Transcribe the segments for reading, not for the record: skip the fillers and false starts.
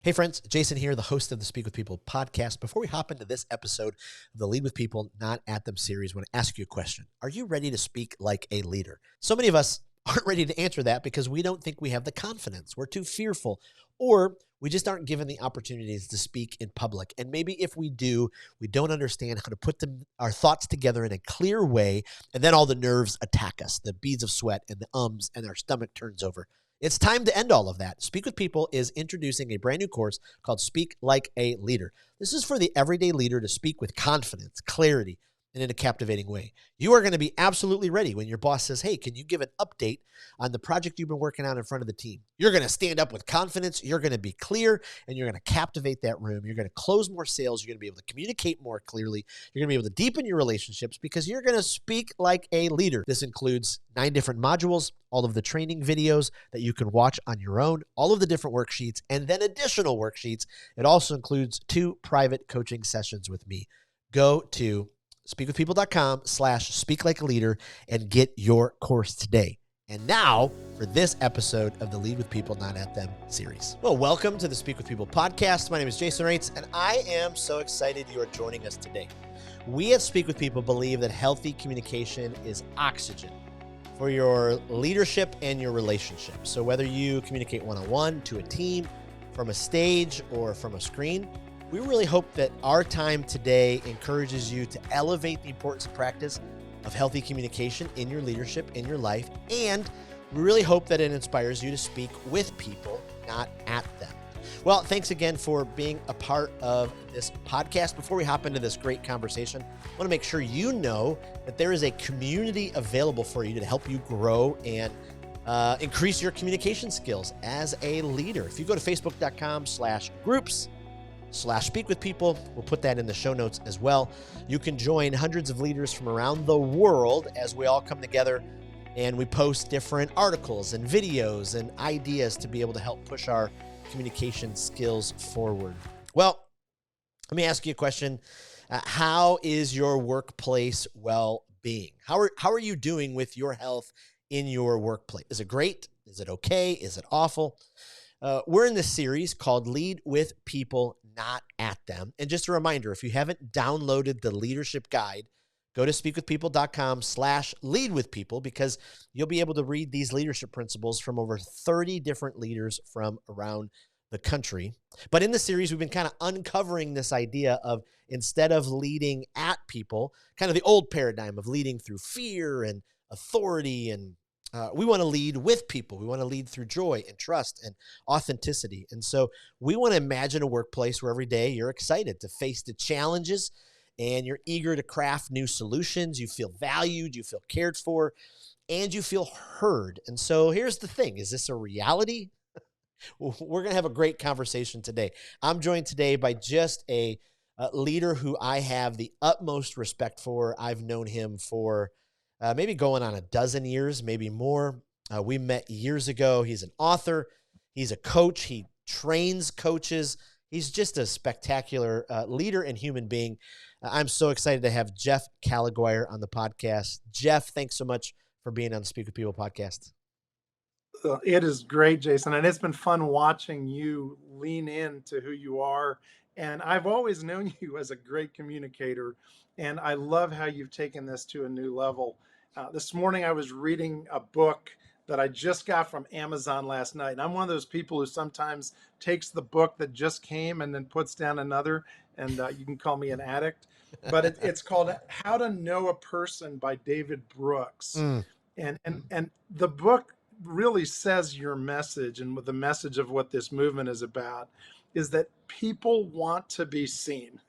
Hey friends, Jason here, the host of the Speak with People podcast. Before we hop into this episode of the Lead with People, Not at Them series, I want to ask you a question. Are you ready to speak like a leader? So many of us aren't ready to answer that because we don't think we have the confidence. We're too fearful, or we just aren't given the opportunities to speak in public. And maybe if we do, we don't understand how to put our thoughts together in a clear way, and then all the nerves attack us, the beads of sweat and the ums, and our stomach turns over. It's time to end all of that. Speak with People is introducing a brand new course called Speak Like a Leader. This is for the everyday leader to speak with confidence, clarity, and in a captivating way. You are going to be absolutely ready when your boss says, hey, can you give an update on the project you've been working on in front of the team? You're going to stand up with confidence. You're going to be clear, and you're going to captivate that room. You're going to close more sales. You're going to be able to communicate more clearly. You're going to be able to deepen your relationships because you're going to speak like a leader. This includes 9 different modules, all of the training videos that you can watch on your own, all of the different worksheets, and then additional worksheets. It also includes 2 private coaching sessions with me. Go to speakwithpeople.com/speaklikealeader and get your course today. And now for this episode of the Lead with People, Not at Them series. Well, welcome to the Speak with People podcast. My name is Jason Raitz, and I am so excited you are joining us today. We at Speak with People believe that healthy communication is oxygen for your leadership and your relationship. So whether you communicate one-on-one, to a team, from a stage, or from a screen, we really hope that our time today encourages you to elevate the importance and practice of healthy communication in your leadership, in your life, and we really hope that it inspires you to speak with people, not at them. Well, thanks again for being a part of this podcast. Before we hop into this great conversation, I want to make sure you know that there is a community available for you to help you grow and increase your communication skills as a leader. If you go to facebook.com/groups/speak with people, we'll put that in the show notes as well. You can join hundreds of leaders from around the world as we all come together and we post different articles and videos and ideas to be able to help push our communication skills forward. Well, let me ask you a question. How is your workplace well-being? How are you doing with your health in your workplace? Is it great? Is it okay? Is it awful? We're in this series called Lead with People, Not at Them. And just a reminder, if you haven't downloaded the leadership guide, go to speakwithpeople.com/leadwithpeople because you'll be able to read these leadership principles from over 30 different leaders from around the country. But in the series, we've been kind of uncovering this idea of instead of leading at people, kind of the old paradigm of leading through fear and authority, and we want to lead with people. We want to lead through joy and trust and authenticity. And so we want to imagine a workplace where every day you're excited to face the challenges and you're eager to craft new solutions. You feel valued, you feel cared for, and you feel heard. And so here's the thing. Is this a reality? We're going to have a great conversation today. I'm joined today by just a leader who I have the utmost respect for. I've known him for maybe going on a dozen years, maybe more. We met years ago. He's an author. He's a coach. He trains coaches. He's just a spectacular leader and human being. I'm so excited to have Jeff Caliguire on the podcast. Jeff, thanks so much for being on the Speak with People podcast. It is great, Jason, and it's been fun watching you lean into who you are. And I've always known you as a great communicator, and I love how you've taken this to a new level. This morning, I was reading a book that I just got from Amazon last night. And I'm one of those people who sometimes takes the book that just came and then puts down another, and you can call me an addict. But it's called How to Know a Person by David Brooks. And the book really says your message, and the message of what this movement is about is that people want to be seen.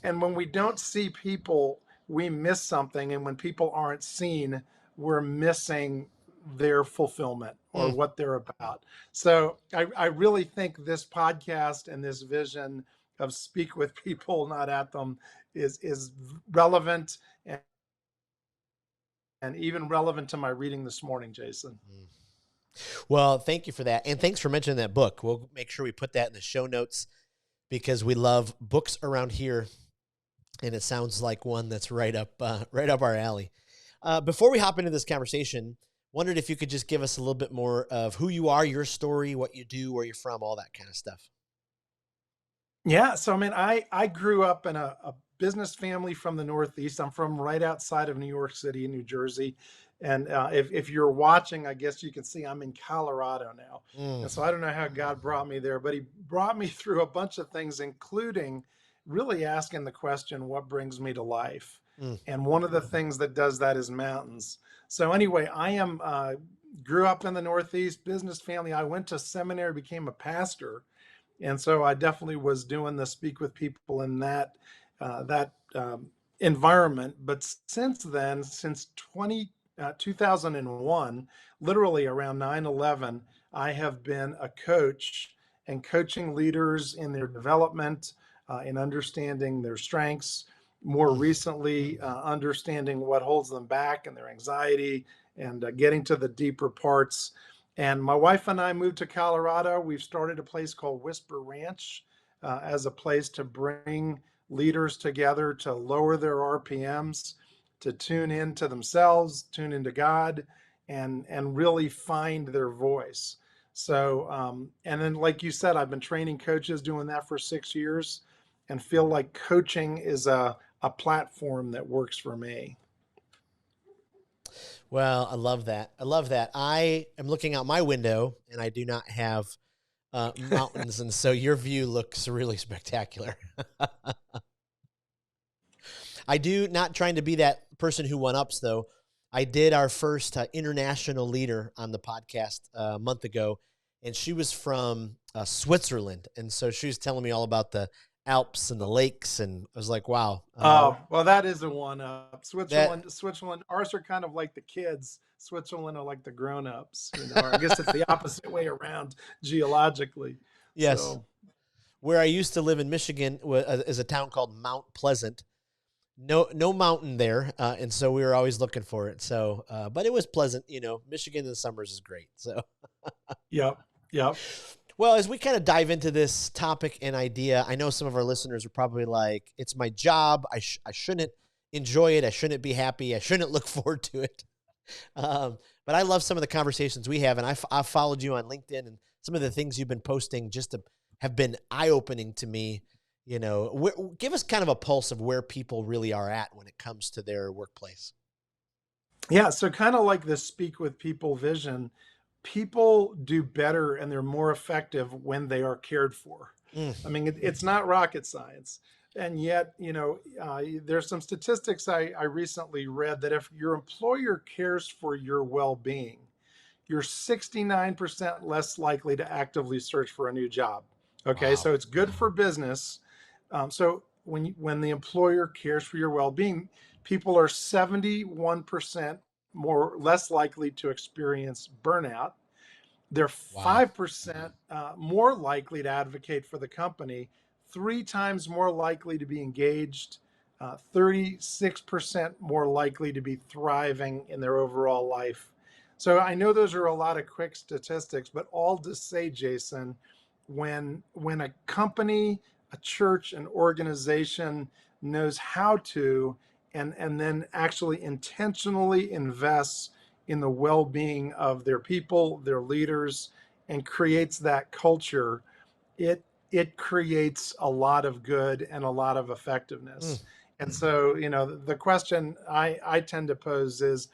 And when we don't see people, we miss something. And when people aren't seen, we're missing their fulfillment or what they're about. So I really think this podcast and this vision of Speak with People, Not at Them is relevant and even relevant to my reading this morning, Jason. Well, thank you for that. And thanks for mentioning that book. We'll make sure we put that in the show notes because we love books around here. And it sounds like one that's right up our alley. Before we hop into this conversation, wondered if you could just give us a little bit more of who you are, your story, what you do, where you're from, all that kind of stuff. Yeah, so I mean, I grew up in a business family from the Northeast. I'm from right outside of New York City in New Jersey, and if you're watching, I guess you can see I'm in Colorado now. Mm, And so I don't know how God brought me there, but He brought me through a bunch of things, including really asking the question, "What brings me to life?" mm. And one of the things that does that is mountains. So anyway, I am grew up in the Northeast, business family. I went to seminary, became a pastor, and so I definitely was doing the speak with people in that environment. But since then, since 2001, literally around 9/11, I have been a coach and coaching leaders in their development, in understanding their strengths. More Mm. recently, understanding what holds them back and their anxiety, and getting to the deeper parts. And my wife and I moved to Colorado. We've started a place called Whisper Ranch as a place to bring leaders together to lower their RPMs, to tune into themselves, tune into God, and really find their voice. So, and then, like you said, I've been training coaches, doing that for 6 years, and feel like coaching is a platform that works for me. Well, I love that. I love that. I am looking out my window and I do not have mountains. And so your view looks really spectacular. I do not trying to be that person who one ups though. I did our first international leader on the podcast a month ago, and she was from Switzerland, and so she was telling me all about the Alps and the lakes, and I was like, "Wow, Oh, well, that is a one up. that." Switzerland, ours are kind of like the kids. Switzerland are like the grown-ups, or I guess it's the opposite way around geologically. Yes, So, where I used to live in Michigan is a town called Mount Pleasant. No mountain there, and so we were always looking for it. So, but it was pleasant. Michigan in the summers is great. So. yep, yep. Well, as we kind of dive into this topic and idea, I know some of our listeners are probably like, it's my job. I shouldn't enjoy it. I shouldn't be happy. I shouldn't look forward to it. But I love some of the conversations we have. And I've followed you on LinkedIn, and some of the things you've been posting have been eye opening to me. Give us kind of a pulse of where people really are at when it comes to their workplace. Yeah, so kind of like the speak with people vision, people do better and they're more effective when they are cared for. Mm, I mean, it's not rocket science. And yet, there's some statistics I recently read that if your employer cares for your well being, you're 69% less likely to actively search for a new job. Okay, wow. so it's good for business. So when the employer cares for your well-being, people are 71% less likely to experience burnout. They're Wow. 5% more likely to advocate for the company, three times more likely to be engaged, 36% more likely to be thriving in their overall life. So I know those are a lot of quick statistics, but all to say, Jason, when a company, a church, an organization knows how to and then actually intentionally invests in the well-being of their people, their leaders, and creates that culture, it creates a lot of good and a lot of Mm, effectiveness. And so, the question I tend to pose is,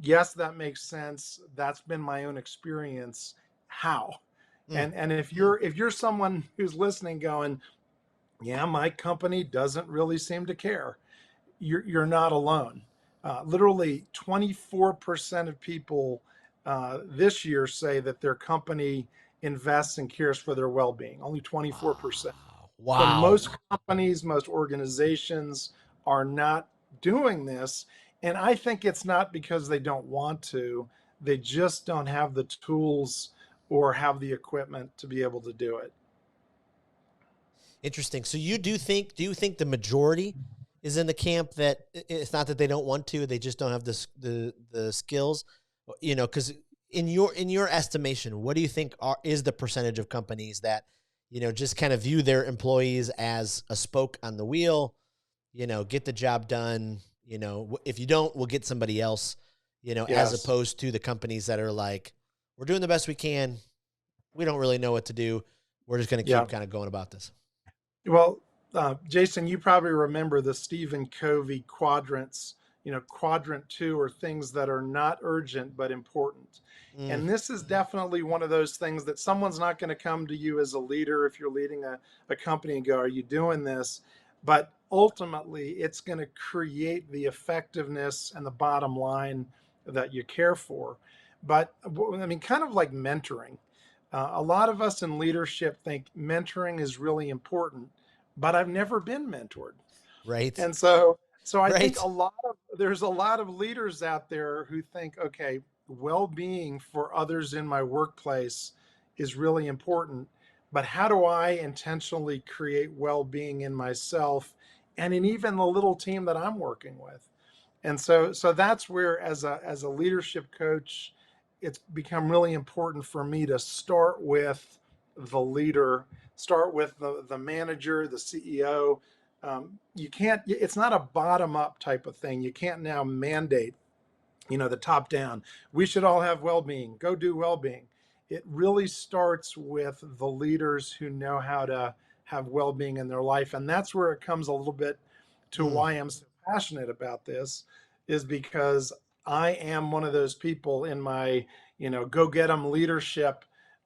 yes, that makes sense. That's been my own experience. How? mm. And if you're someone who's listening going, yeah, my company doesn't really seem to care, you're not alone. Literally 24% of people this year say that their company invests and cares for their well-being. Only 24%. Wow. So Wow. most companies, most organizations are not doing this. And I think it's not because they don't want to, they just don't have the tools or have the equipment to be able to do it. Interesting. So do you think the majority is in the camp that it's not that they don't want to, they just don't have the skills, because in your estimation, what do you think is the percentage of companies that, just kind of view their employees as a spoke on the wheel, get the job done, if you don't, we'll get somebody else, as Yes. opposed to the companies that are like, we're doing the best we can. We don't really know what to do. We're just going to Yeah. keep kind of going about this. Well, Jason, you probably remember the Stephen Covey quadrants. Quadrant two are things that are not urgent but important. Mm, And this is definitely one of those things that someone's not going to come to you as a leader if you're leading a company and go, "Are you doing this?" But ultimately, it's going to create the effectiveness and the bottom line that you care for. But I mean, kind of like mentoring. A lot of us in leadership think mentoring is really important, but I've never been mentored. right. And so I think Right. there's a lot of leaders out there who think, okay, well-being for others in my workplace is really important, but how do I intentionally create well-being in myself and in even the little team that I'm working with? And so that's where, as a leadership coach, it's become really important for me to start with the leader, start with the manager, the CEO. You can't, it's not a bottom up type of thing. You can't now mandate, the top down. We should all have well-being. Go do well-being. It really starts with the leaders who know how to have well-being in their life, and that's where it comes a little bit to Mm, why I'm so passionate about this, is because I am one of those people in my, go get them leadership.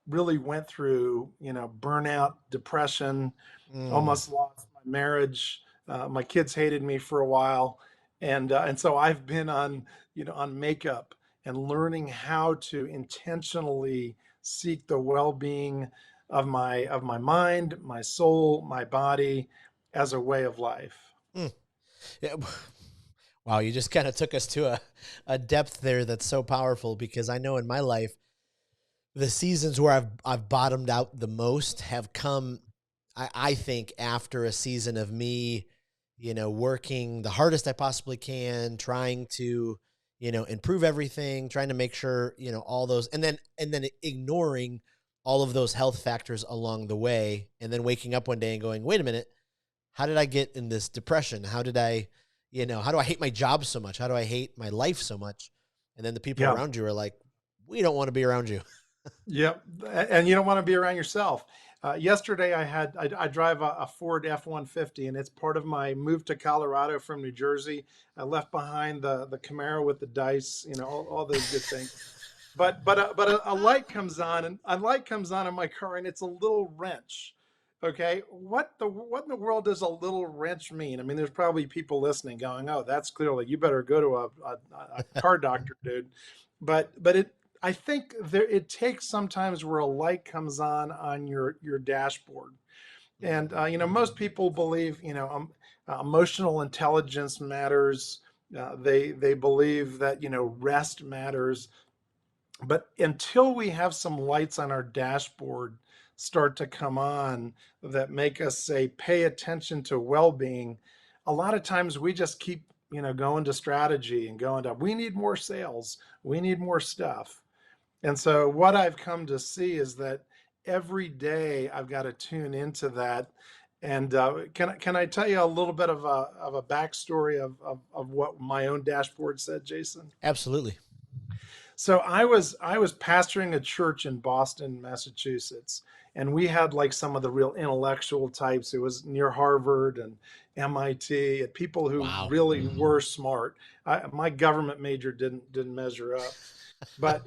Really went through, burnout, depression, mm, almost lost my marriage. My kids hated me for a while, and so I've been on, on makeup and learning how to intentionally seek the well-being of my mind, my soul, my body, as a way of life. mm. Yeah. Wow, you just kind of took us to a depth there that's so powerful because I know in my life the seasons where I've bottomed out the most have come, I think, after a season of me, working the hardest I possibly can, trying to, improve everything, trying to make sure, all those, and then ignoring all of those health factors along the way, and then waking up one day and going, wait a minute, how did I get in this depression? How did I, how do I hate my job so much? How do I hate my life so much? And then the people Yeah. around you are like, we don't want to be around you. Yep, and you don't want to be around yourself. Yesterday, I drive a Ford F-150, and it's part of my move to Colorado from New Jersey. I left behind the Camaro with the dice, all those good things. But a light comes on, and a light comes on in my car, and it's a little wrench. Okay, what in the world does a little wrench mean? I mean, there's probably people listening going, "Oh, that's clearly you better go to a car doctor, dude." But I think it takes sometimes where a light comes on your dashboard, and Mm, most people believe emotional intelligence matters. They believe that rest matters, but until we have some lights on our dashboard start to come on that make us say pay attention to well-being, a lot of times we just keep going to strategy and going to we need more sales, we need more stuff. And so what I've come to see is that every day I've got to tune into that. And can I tell you a little bit of a backstory of what my own dashboard said, Jason? absolutely. So I was pastoring a church in Boston, Massachusetts, and we had like some of the real intellectual types. It was near Harvard and MIT, and people who Wow. really were smart. My government major didn't measure up, but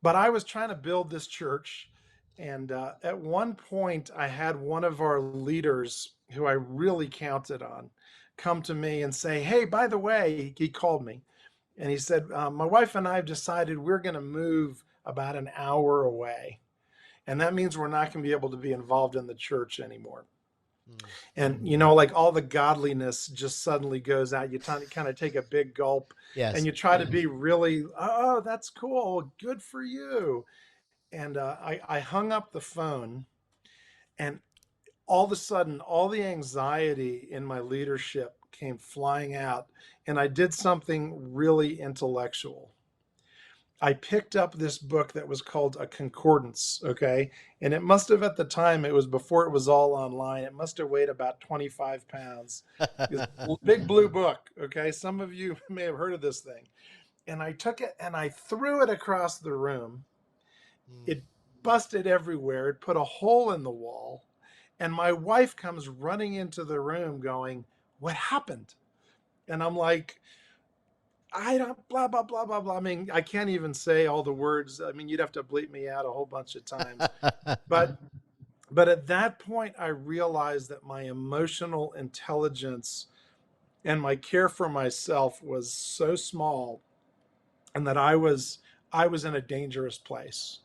but I was trying to build this church, and at one point I had one of our leaders who I really counted on come to me and say, "Hey, by the way," he called me and he said, "My wife and I have decided we're going to move about an hour away. And that means we're not going to be able to be involved in the church anymore." Mm, And, like all the godliness just suddenly goes out. You kind of take a big gulp and yes. you try to be really, "Oh, that's cool. Good for you." And I hung up the phone, and all of a sudden, all the anxiety in my leadership came flying out. And I did something really intellectual. I picked up this book that was called a concordance, okay? And it must have, at the time, it was before it was all online. It must have weighed about 25 pounds. This big blue book, okay? Some of you may have heard of this thing. And I took it and I threw it across the room. Mm, It busted everywhere. It put a hole in the wall. And my wife comes running into the room going, "What happened?" And I'm like, "I don't, blah, blah, blah, blah, blah." I mean, I can't even say all the words. I mean, you'd have to bleep me out a whole bunch of times. But but at that point, I realized that my emotional intelligence and my care for myself was so small, and that I was in a dangerous place.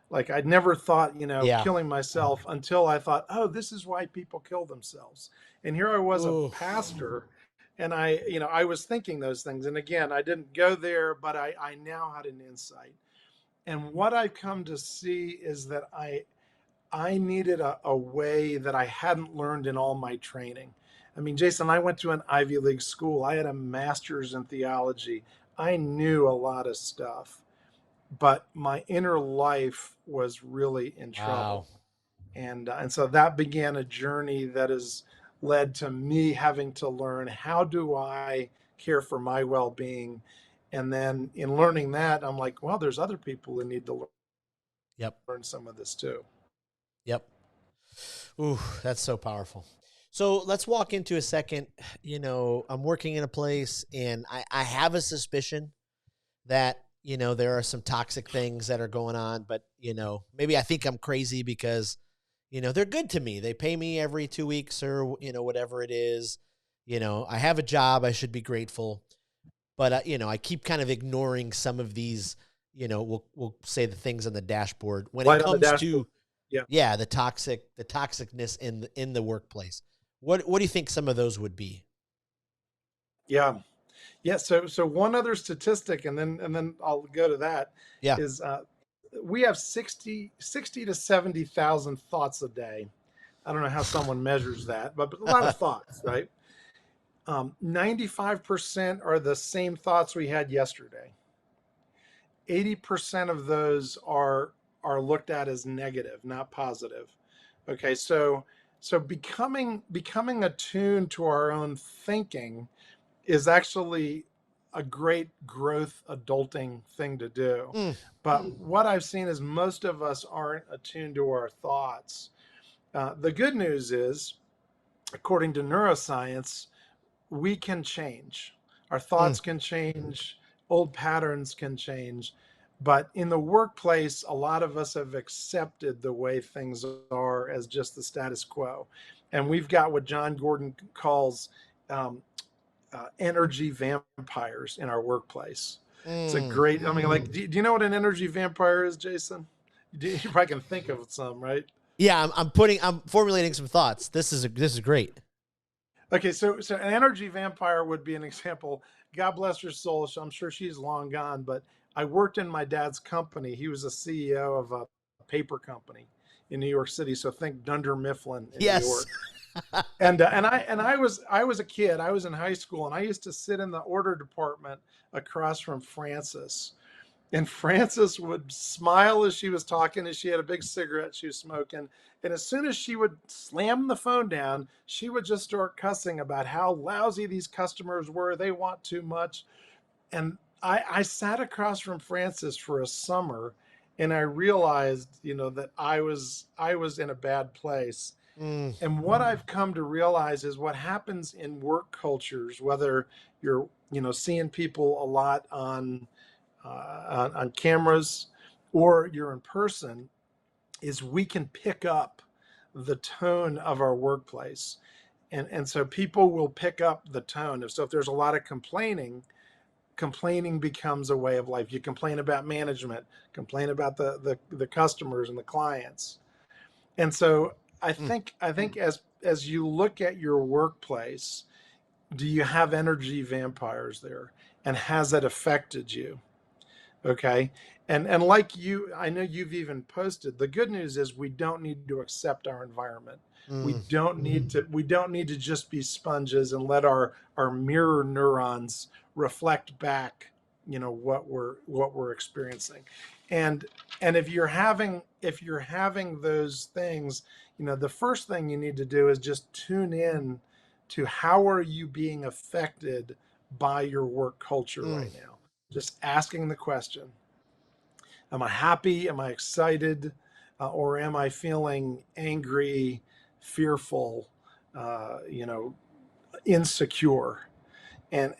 Like, I'd never thought, Yeah. killing myself until I thought, oh, this is why people kill themselves. And here I was, a Ooh. pastor, and I was thinking those things. And again, I didn't go there, but I now had an insight. And what I've come to see is that I needed a way that I hadn't learned in all my training. I mean, Jason, I went to an Ivy League school. I had a master's in theology. I knew a lot of stuff, but my inner life was really in Wow. trouble. And so that began a journey that has led to me having to learn, how do I care for my well-being? And then in learning that, I'm like, well, there's other people who need to Yep. learn some of this too. Yep. Ooh, that's so powerful. So let's walk into a second. I'm working in a place and I have a suspicion that, there are some toxic things that are going on, but, maybe I think I'm crazy because, they're good to me. They pay me every 2 weeks or, whatever it is. I have a job. I should be grateful. But, I keep kind of ignoring some of these, we'll say the things on the dashboard when it Light on the comes dashboard. to, Yeah. yeah, the toxicness in the workplace. What do you think some of those would be? Yeah. Yeah. So one other statistic, and then I'll go to that, Yeah. is we have 60 to 70,000 thoughts a day. I don't know how someone measures that, but a lot of thoughts, right? 95% are the same thoughts we had yesterday. 80% of those are looked at as negative, not positive. Okay, so becoming attuned to our own thinking is actually a great growth adulting thing to do. Mm, But what I've seen is most of us aren't attuned to our thoughts. The good news is, according to neuroscience, we can change. Our mm, thoughts can change, old patterns can change. But in the workplace, a lot of us have accepted the way things are as just the status quo. And we've got what John Gordon calls um, energy vampires in our workplace. It's a mm. great, I mean, like, do you know what an energy vampire is, Jason? You probably can think of some, right? Yeah, I'm formulating some thoughts. This is great. Okay, so an energy vampire would be an example. God bless her soul. I'm sure she's long gone, but I worked in my dad's company. He was a CEO of a paper company in New York City. So think Dunder Mifflin in New Yes. York. And I was a kid. I was in high school, and I used to sit in the order department across from Frances. And Frances would smile as she was talking, as she had a big cigarette she was smoking. And as soon as she would slam the phone down, she would just start cussing about how lousy these customers were. They want too much. And I sat across from Frances for a summer, and I realized, that I was in a bad place. Mm, And what I've come to realize is what happens in work cultures, whether you're, seeing people a lot on cameras or you're in person, is we can pick up the tone of our workplace. And so people will pick up the tone. So if there's a lot of complaining becomes a way of life. You complain about management, complain about the customers and the clients. And so I mm, think I think as you look at your workplace, do you have energy vampires there? And has that affected you? Okay. And like you, I know you've even posted, the good news is we don't need to accept our environment. We mm, don't need to we don't need to just be sponges and let our mirror neurons reflect back, what we're experiencing. And and if you're having those things, the first thing you need to do is just tune in to how are you being affected by your work culture mm. right now. Just asking the question, am I happy? Am I excited? Or am I feeling angry, fearful, you know, insecure. And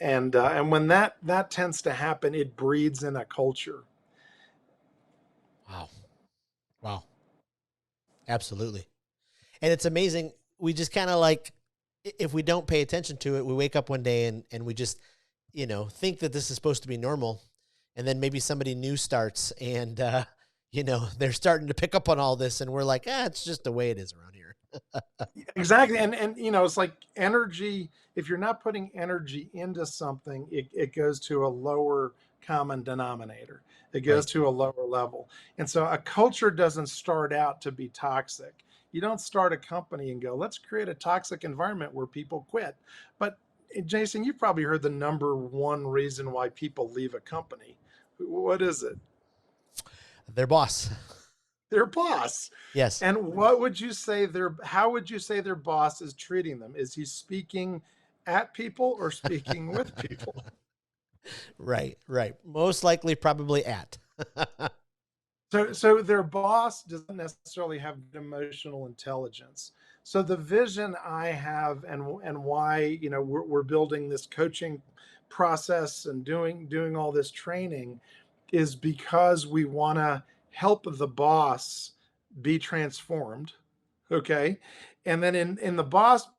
when that tends to happen, it breeds in a culture. Wow. Wow. Absolutely. And it's amazing. We just kind of like, if we don't pay attention to it, we wake up one day and we just, think that this is supposed to be normal. And then maybe somebody new starts and, they're starting to pick up on all this. And we're like, it's just the way it is around here. Exactly. And it's like energy. If you're not putting energy into something, it goes to a lower common denominator. It goes Right. to a lower level. And so a culture doesn't start out to be toxic. You don't start a company and go, let's create a toxic environment where people quit. But Jason, you've probably heard the number one reason why people leave a company. What is it? Their boss. Their boss. Yes. And what would you say how would you say their boss is treating them? Is he speaking at people or speaking with people? Right. Right. Most likely, probably at. So their boss doesn't necessarily have emotional intelligence. So the vision I have and why, we're building this coaching process and doing all this training is because we want to help the boss be transformed. Okay. And then in the boss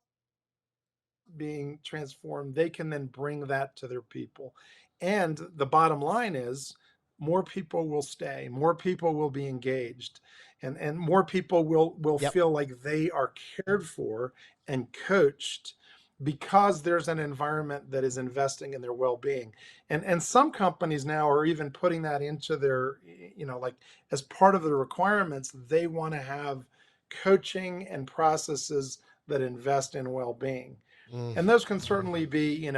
being transformed, they can then bring that to their people. And the bottom line is more people will stay, more people will be engaged, and more people will Yep. feel like they are cared for and coached because there's an environment that is investing in their well-being. And some companies now are even putting that into their, like as part of the requirements, they want to have coaching and processes that invest in well-being. Mm. And those can certainly be,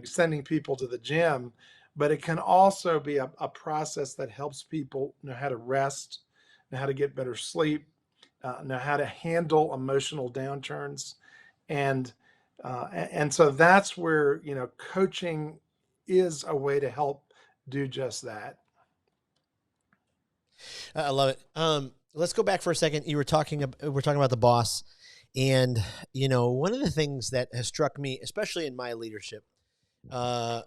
sending people to the gym, but it can also be a process that helps people know how to rest, know how to get better sleep, know how to handle emotional downturns. And and so that's where, coaching is a way to help do just that. I love it. Let's go back for a second. We're talking about the boss, and one of the things that has struck me, especially in my leadership, uh,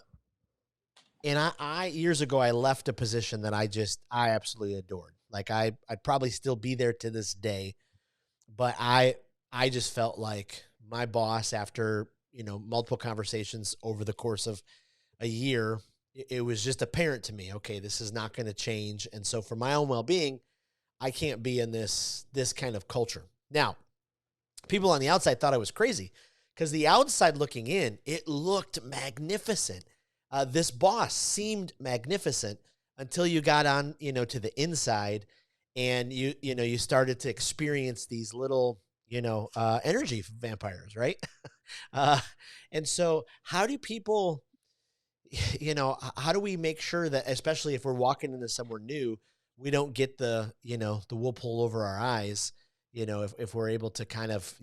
and I years ago I left a position that I absolutely adored. Like I'd probably still be there to this day, but I just felt like my boss, after multiple conversations over the course of a year, it was just apparent to me, okay, this is not going to change, and so for my own well-being, I can't be in this kind of culture. Now, people on the outside thought I was crazy because the outside looking in, it looked magnificent. This boss seemed magnificent until you got on, to the inside, and you started to experience these little, energy vampires, right? uh, and so, how do people, how do we make sure that, especially if we're walking into somewhere new, we don't get the wool pull over our eyes, if we're able to kind of,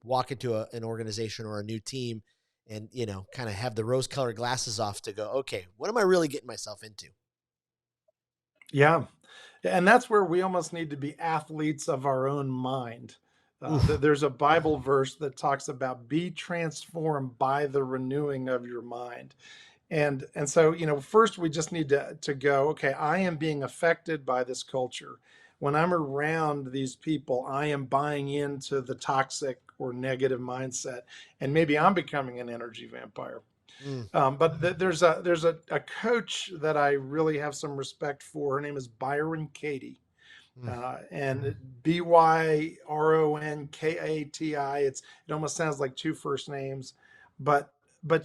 walk into an organization or a new team and, kind of have the rose colored glasses off to go, okay, what am I really getting myself into? Yeah. And that's where we almost need to be athletes of our own mind. Oof. There's a Bible verse that talks about be transformed by the renewing of your mind. And so, first we just need to go, okay, I am being affected by this culture. When I'm around these people, I am buying into the toxic or negative mindset, and maybe I'm becoming an energy vampire. Mm, But there's a coach that I really have some respect for. Her name is Byron Katie, mm. and Byronkati. It almost sounds like two first names, but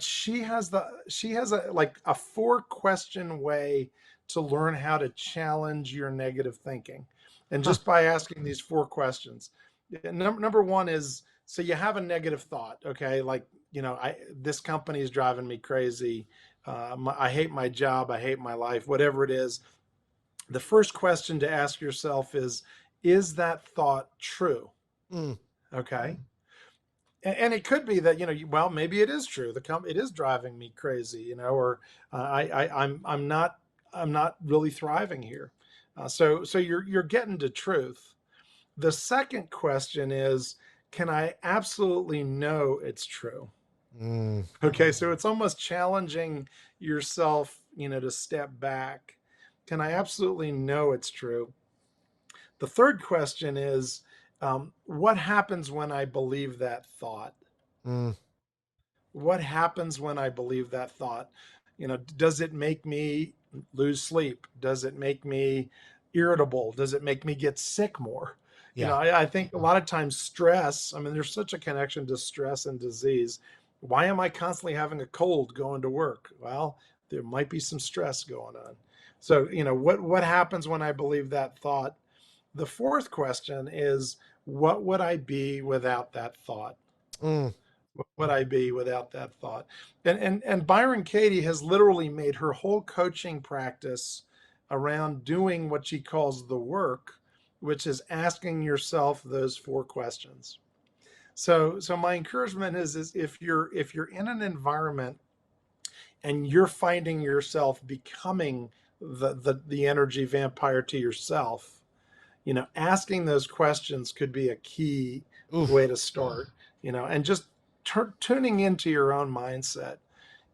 she has a like a 4 question way to learn how to challenge your negative thinking, and Huh. just by asking these 4 questions. Number one is, so you have a negative thought, okay, like, I this company is driving me crazy. I hate my job. I hate my life. Whatever it is, the first question to ask yourself is that thought true? Mm, Okay. And it could be that, well, maybe it is true. It is driving me crazy, or I'm not really thriving here. So you're getting to truth. The second question is, can I absolutely know it's true? Mm, Okay, so it's almost challenging yourself, to step back. Can I absolutely know it's true? The third question is, what happens when I believe that thought? mm, What happens when I believe that thought? Does it make me lose sleep? Does it make me irritable? Does it make me get sick more? yeah. I think a lot of times stress, I mean, there's such a connection to stress and disease. Why am I constantly having a cold going to work? Well, there might be some stress going on. So, what happens when I believe that thought? The fourth question is, what would I be without that thought? Mm, What would I be without that thought? And Byron Katie has literally made her whole coaching practice around doing what she calls the work, which is asking yourself those four questions. So my encouragement is if you're in an environment and you're finding yourself becoming the energy vampire to yourself, asking those questions could be a key way oof. to start, and just tuning into your own mindset,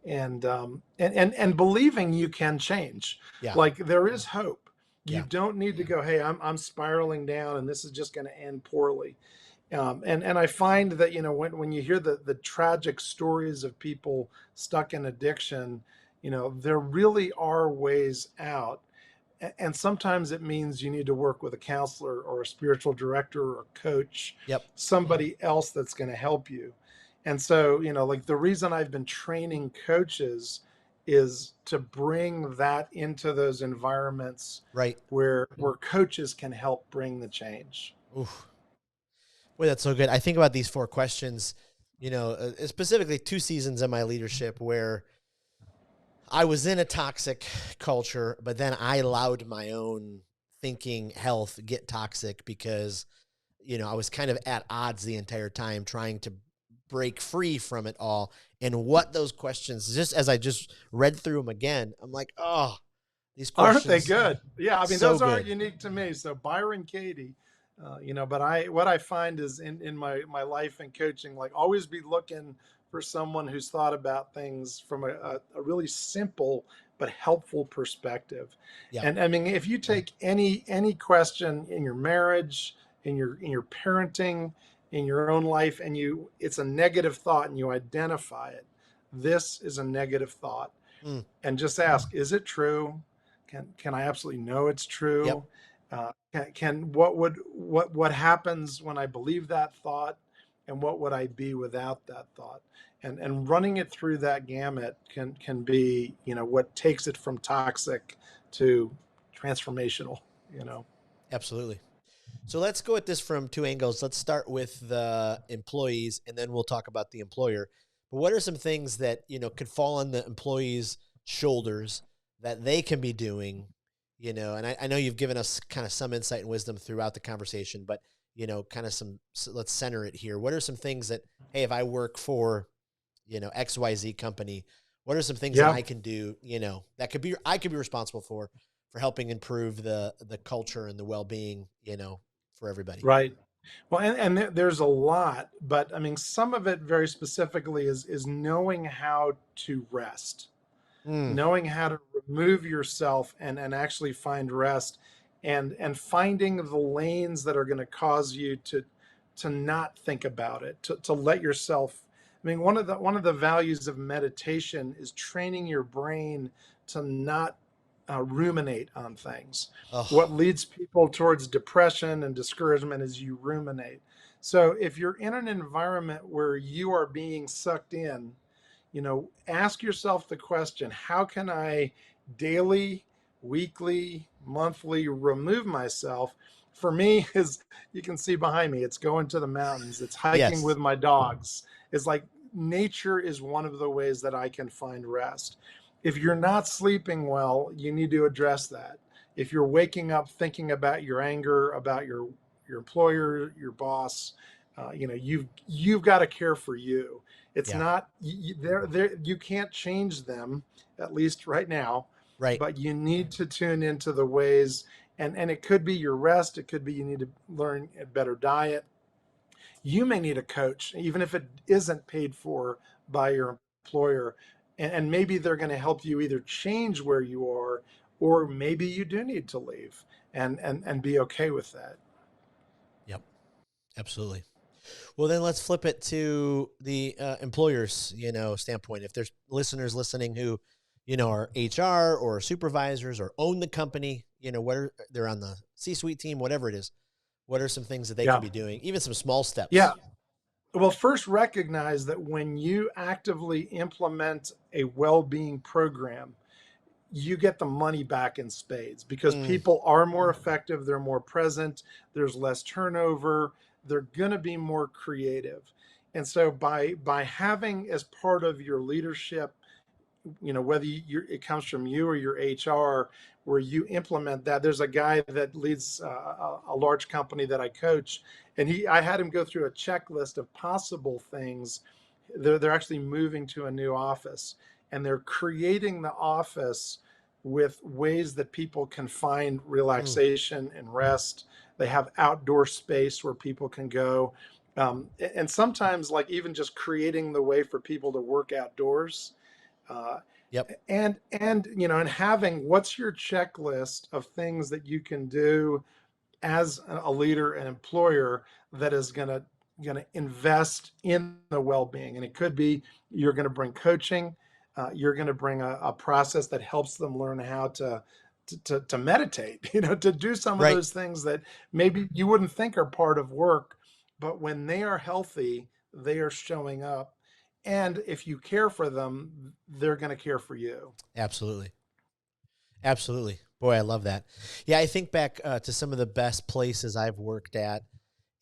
and believing you can change. Yeah. Like, there is hope. You Yeah. don't need to go, hey, I'm spiraling down and this is just going to end poorly. And I find that, when you hear the tragic stories of people stuck in addiction, there really are ways out. And sometimes it means you need to work with a counselor or a spiritual director or a coach, Yep. somebody else that's going to help you. And so, like, the reason I've been training coaches is to bring that into those environments Right. where coaches can help bring the change. Oof. Boy, that's so good. I think about these four questions, specifically 2 seasons in my leadership where I was in a toxic culture, but then I allowed my own thinking health get toxic because, I was kind of at odds the entire time trying to break free from it all. And what those questions, just as I just read through them again, I'm like, oh, these Aren't they questions, good? Yeah, I mean, so those aren't good. unique to me. So Byron Katie, but what I find is in my life and coaching, like, always be looking for someone who's thought about things from a really simple but helpful perspective. Yeah. And I mean, if you take any question in your marriage, in your parenting, in your own life, and it's a negative thought and you identify it, this is a negative thought, Mm, and just ask, is it true? Can I absolutely know it's yep. true? What happens when I believe that thought, and what would I be without that thought? And running it through that gamut can be, what takes it from toxic to transformational. You know. Absolutely. So let's go at this from two angles. Let's start with the employees and then we'll talk about the employer. But what are some things that, could fall on the employees' shoulders that they can be doing, and I know you've given us kind of some insight and wisdom throughout the conversation, but, kind of let's center it here. What are some things that, hey, if I work for, XYZ company, what are some things that Yeah. I can do, I could be responsible for helping improve the culture and the well-being, for everybody. Right. Well, and there's a lot, but I mean, some of it very specifically is knowing how to rest, Mm, knowing how to remove yourself and actually find rest, and finding the lanes that are going to cause you to not think about it, to let yourself. I mean, one of the values of meditation is training your brain to not ruminate on things. What oh, leads people towards depression and discouragement is you ruminate. So if you're in an environment where you are being sucked in, ask yourself the question, how can I daily, weekly, monthly remove myself? For me, as you can see behind me, it's going to the mountains, it's hiking yes. with my dogs. It's like, nature is one of the ways that I can find rest. If you're not sleeping well, you need to address that. If you're waking up thinking about your anger, about your employer, your boss, you've got to care for you. It's Yeah. not you can't change them, at least right now, Right. but you need to tune into the ways, and it could be your rest, it could be you need to learn a better diet, You may need a coach, even if it isn't paid for by your employer. And maybe they're going to help you either change where you are, or maybe you do need to leave and be okay with that. Yep, absolutely. Well, then let's flip it to the employer's, standpoint. If there's listeners listening who, are HR or supervisors or own the company, they're on the C-suite team, whatever it is. What are some things that they can Yeah. be doing? Even some small Yeah. steps. Well, first recognize that when you actively implement a well-being program, you get the money back in spades because Mm, people are more effective, they're more present, there's less turnover, they're going to be more creative. And so by having as part of your leadership, whether it comes from you or your HR, where you implement that. There's a guy that leads a large company that I coach, and I had him go through a checklist of possible things. They're actually moving to a new office, and they're creating the office with ways that people can find mm, relaxation and rest. They have outdoor space where people can go. And sometimes, like, even just creating the way for people to work outdoors, uh, yep. and having what's your checklist of things that you can do as a leader and employer that is going to invest in the well-being. And it could be you're going to bring coaching, you're going to bring a process that helps them learn how to meditate, to do some of Right. those things that maybe you wouldn't think are part of work, but when they are healthy, they are showing up. And if you care for them, they're going to care for you. Absolutely. Absolutely. Boy, I love that. Yeah, I think back to some of the best places I've worked at,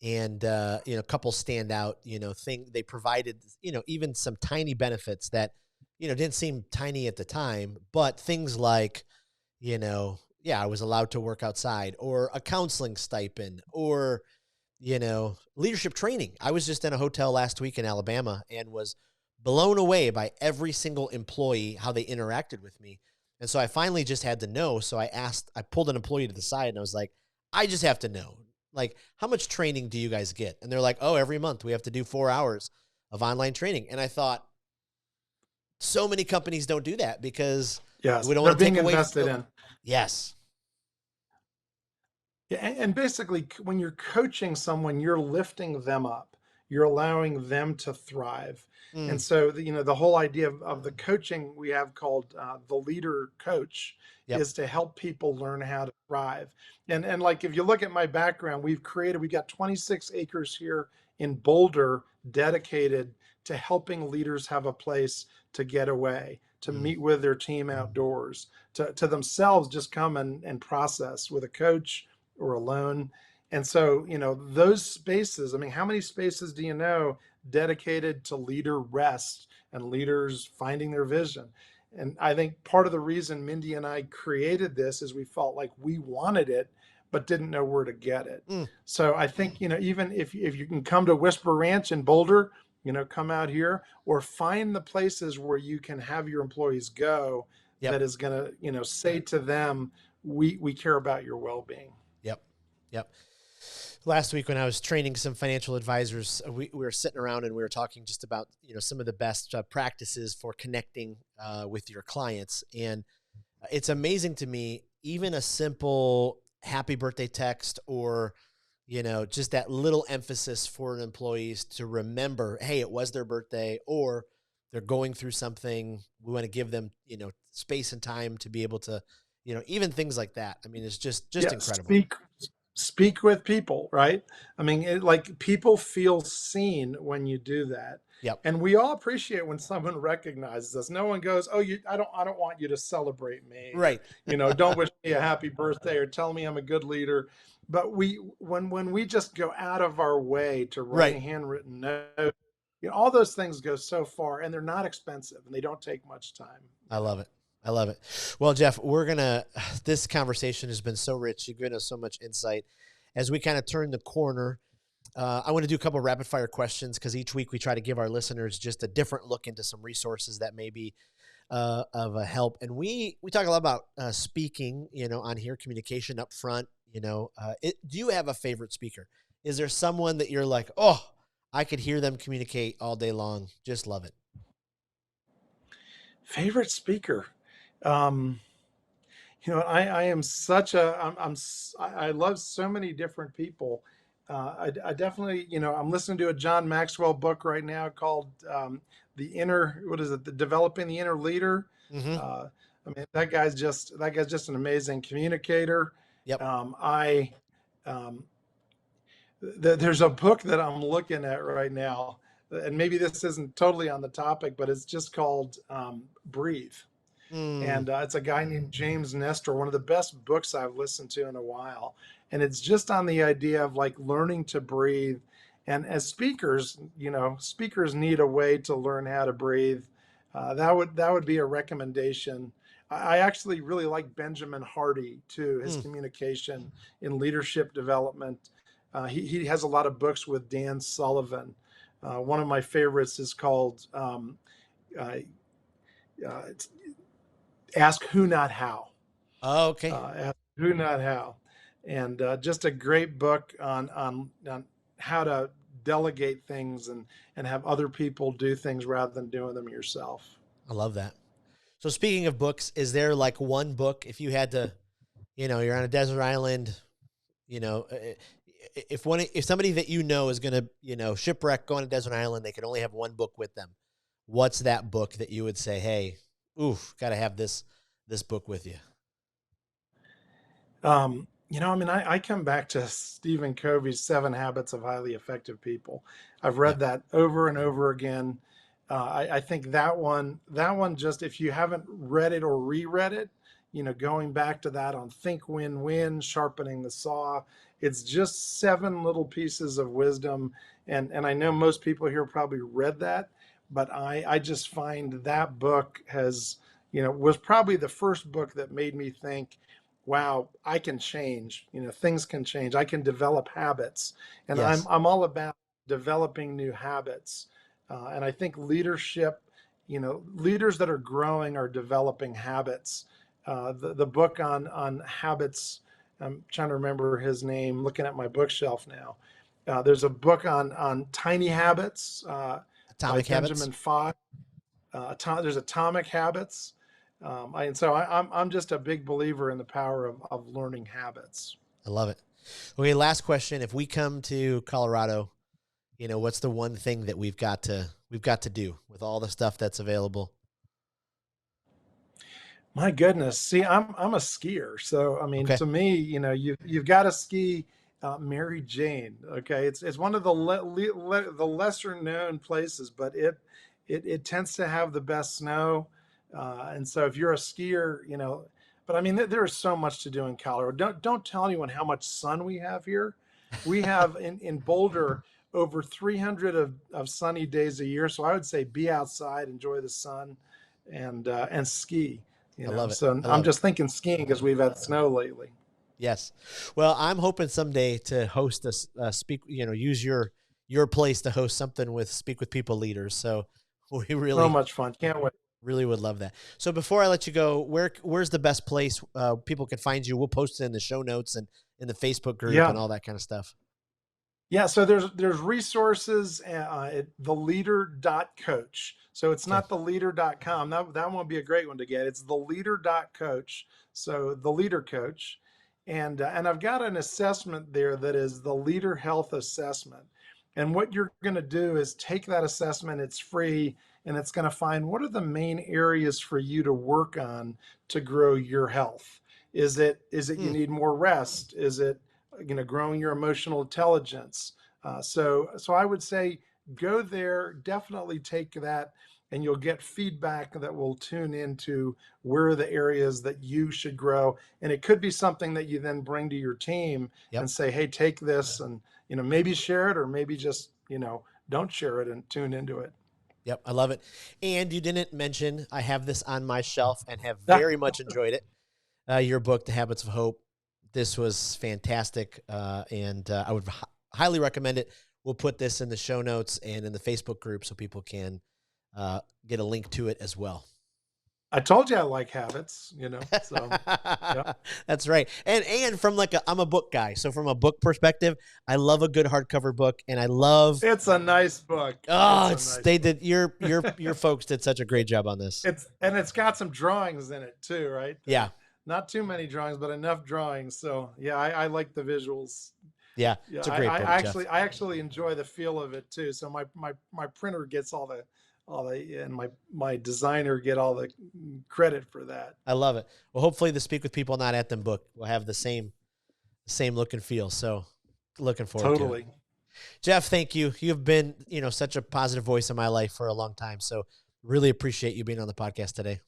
and a couple stand out. They provided even some tiny benefits that didn't seem tiny at the time, but things like yeah, I was allowed to work outside, or a counseling stipend, or leadership training. I was just in a hotel last week in Alabama and was blown away by every single employee, how they interacted with me. And so I finally just had to know. So I pulled an employee to the side and I was like, I just have to know, like, how much training do you guys get? And they're like, oh, every month we have to do 4 hours of online training. And I thought, so many companies don't do that because we Yes, don't they're want to take being away from invested in. yes. Yeah, and basically, when you're coaching someone, you're lifting them up. You're allowing them to thrive. Mm, And so, the whole idea of the coaching we have called the leader coach yep. is to help people learn how to thrive. And like, if you look at my background, we got 26 acres here in Boulder dedicated to helping leaders have a place to get away, to Mm, meet with their team outdoors, to themselves just come and process with a coach or alone. And so, those spaces, I mean, how many spaces do you know dedicated to leader rest and leaders finding their vision? And I think part of the reason Mindy and I created this is we felt like we wanted it, but didn't know where to get it. mm, So I think, even if you can come to Whisper Ranch in Boulder, come out here, or find the places where you can have your employees go yep. that is going to, say to them, we care about your well-being. Yep. Yep. Last week when I was training some financial advisors, we were sitting around and we were talking just about, some of the best practices for connecting with your clients. And it's amazing to me, even a simple happy birthday text, or, just that little emphasis for employees to remember, hey, it was their birthday, or they're going through something. We want to give them, space and time to be able to, even things like that. I mean, it's just Yeah, incredible. speak with people, right? I mean, like, people feel seen when you do that. Yep. And we all appreciate when someone recognizes us. No one goes, "Oh, I don't want you to celebrate me," or, Right. "Don't wish me a happy birthday," or tell me I'm a good leader. But when we just go out of our way to write a Right. handwritten note, all those things go so far, and they're not expensive, and they don't take much time. I love it. I love it. Well, Jeff, this conversation has been so rich. You've given us so much insight. As we kind of turn the corner, I want to do a couple of rapid fire questions because each week we try to give our listeners just a different look into some resources that may be of a help. And we talk a lot about speaking, on here, communication up front. Do you have a favorite speaker? Is there someone that you're like, oh, I could hear them communicate all day long. Just love it. Favorite speaker. Um, I am such a I love so many different people. I definitely, I'm listening to a John Maxwell book right now called the inner, what is it, the developing the inner leader. Mm-hmm. I mean, that guy's just an amazing communicator. Yep. I um, there's a book that I'm looking at right now, and maybe this isn't totally on the topic, but it's just called Breathe. Mm, And it's a guy named James Nestor, one of the best books I've listened to in a while. And it's just on the idea of like learning to breathe. And as speakers, speakers need a way to learn how to breathe. That would be a recommendation. I actually really like Benjamin Hardy too. His mm. communication in leadership development. He has a lot of books with Dan Sullivan. One of my favorites is called uh, it's Ask Who Not How. Oh, okay. Ask Who Not How, and just a great book on how to delegate things and have other people do things rather than doing them yourself. I love that. So speaking of books, is there like one book if you had to, you're on a desert island, you know, if somebody that is going to, shipwreck, go on a desert island, they can only have one book with them. What's that book that you would say, hey, oof, got to have this book with you? I mean, I come back to Stephen Covey's Seven Habits of Highly Effective People. I've Yep. read that over and over again. I think that one, just if you haven't read it or reread it, going back to that on Think Win Win, sharpening the saw, it's just seven little pieces of wisdom. And I know most people here probably read that, but I just find that book was probably the first book that made me think, wow, I can change. Things can change. I can develop habits, and I'm Yes. I'm all about developing new habits. And I think leadership, leaders that are growing are developing habits. The book on habits. I'm trying to remember his name. Looking at my bookshelf now. There's a book on tiny habits by Atomic Habits. Benjamin Fogg. There's Atomic Habits. And so I'm just a big believer in the power of learning habits. I love it. Okay. Last question. If we come to Colorado, what's the one thing that we've got to do with all the stuff that's available? My goodness. See, I'm a skier. So I mean, Okay. to me, you've got to ski Mary Jane. Okay. It's one of the lesser known places, but it tends to have the best snow. And so if you're a skier, but I mean, there is so much to do in Colorado. Don't tell anyone how much sun we have here. We have in Boulder over 300 of sunny days a year. So I would say be outside, enjoy the sun, and ski. I love it. So I I'm love it. just thinking skiing because we've had snow lately. Yes. Well, I'm hoping someday to host speak, use your place to host something with Speak with People leaders. So we So really, much fun. Can't wait. really would love that. So before I let you go, where's the best place people can find you? We'll post it in the show notes and in the Facebook group and Yeah. all that kind of stuff. Yeah, so there's resources at theleader.coach. So it's Okay. not theleader.com. That won't be a great one to get. It's theleader.coach. So the leader coach. And I've got an assessment there that is the leader health assessment. And what you're going to do is take that assessment, it's free, and it's going to find what are the main areas for you to work on to grow your health. Is it you Mm, need more rest? Is it growing your emotional intelligence? So I would say go there, definitely take that, and you'll get feedback that will tune into where are the areas that you should grow. And it could be something that you then bring to your team yep. and say, hey, take this, and maybe share it, or maybe just don't share it and tune into it. Yep. I love it. And you didn't mention, I have this on my shelf and have Ah, very much enjoyed it. Your book, The Habits of Hope. This was fantastic, and I would highly recommend it. We'll put this in the show notes and in the Facebook group so people can get a link to it as well. I told you I like habits, so yeah. That's right. And from I'm a book guy. So from a book perspective, I love a good hardcover book, and I love It's a nice book. oh, It's a nice they book. did your folks did such a great job on this. It's got some drawings in it too, right? Yeah. Not too many drawings, but enough drawings. So yeah, I like the visuals. Yeah. Yeah, It's a great book, Jeff. I actually enjoy the feel of it too. So my printer gets all the and my designer get all the credit for that. I love it. Well, hopefully the Speak with People Not at Them book will have the same look and feel. So looking forward to it. Jeff, thank you. You've been, such a positive voice in my life for a long time. So really appreciate you being on the podcast today.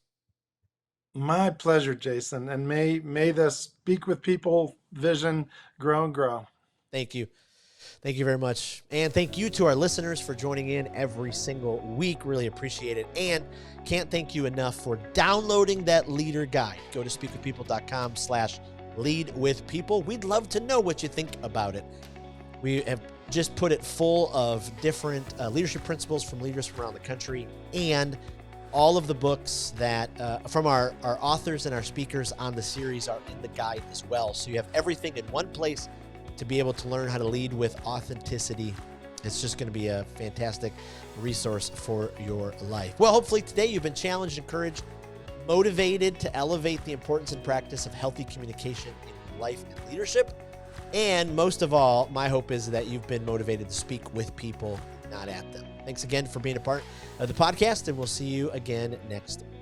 My pleasure, Jason. And may the Speak with People vision grow and grow. Thank you. Thank you very much. And thank you to our listeners for joining in every single week. Really appreciate it. And can't thank you enough for downloading that leader guide. Go to speakwithpeople.com/leadwithpeople. We'd love to know what you think about it. We have just put it full of different leadership principles from leaders from around the country, and all of the books that from our authors and our speakers on the series are in the guide as well. So you have everything in one place to be able to learn how to lead with authenticity. It's just going to be a fantastic resource for your life. Well, hopefully today you've been challenged, encouraged, motivated to elevate the importance and practice of healthy communication in life and leadership. And most of all, my hope is that you've been motivated to speak with people, not at them. Thanks again for being a part of the podcast, and we'll see you again next week.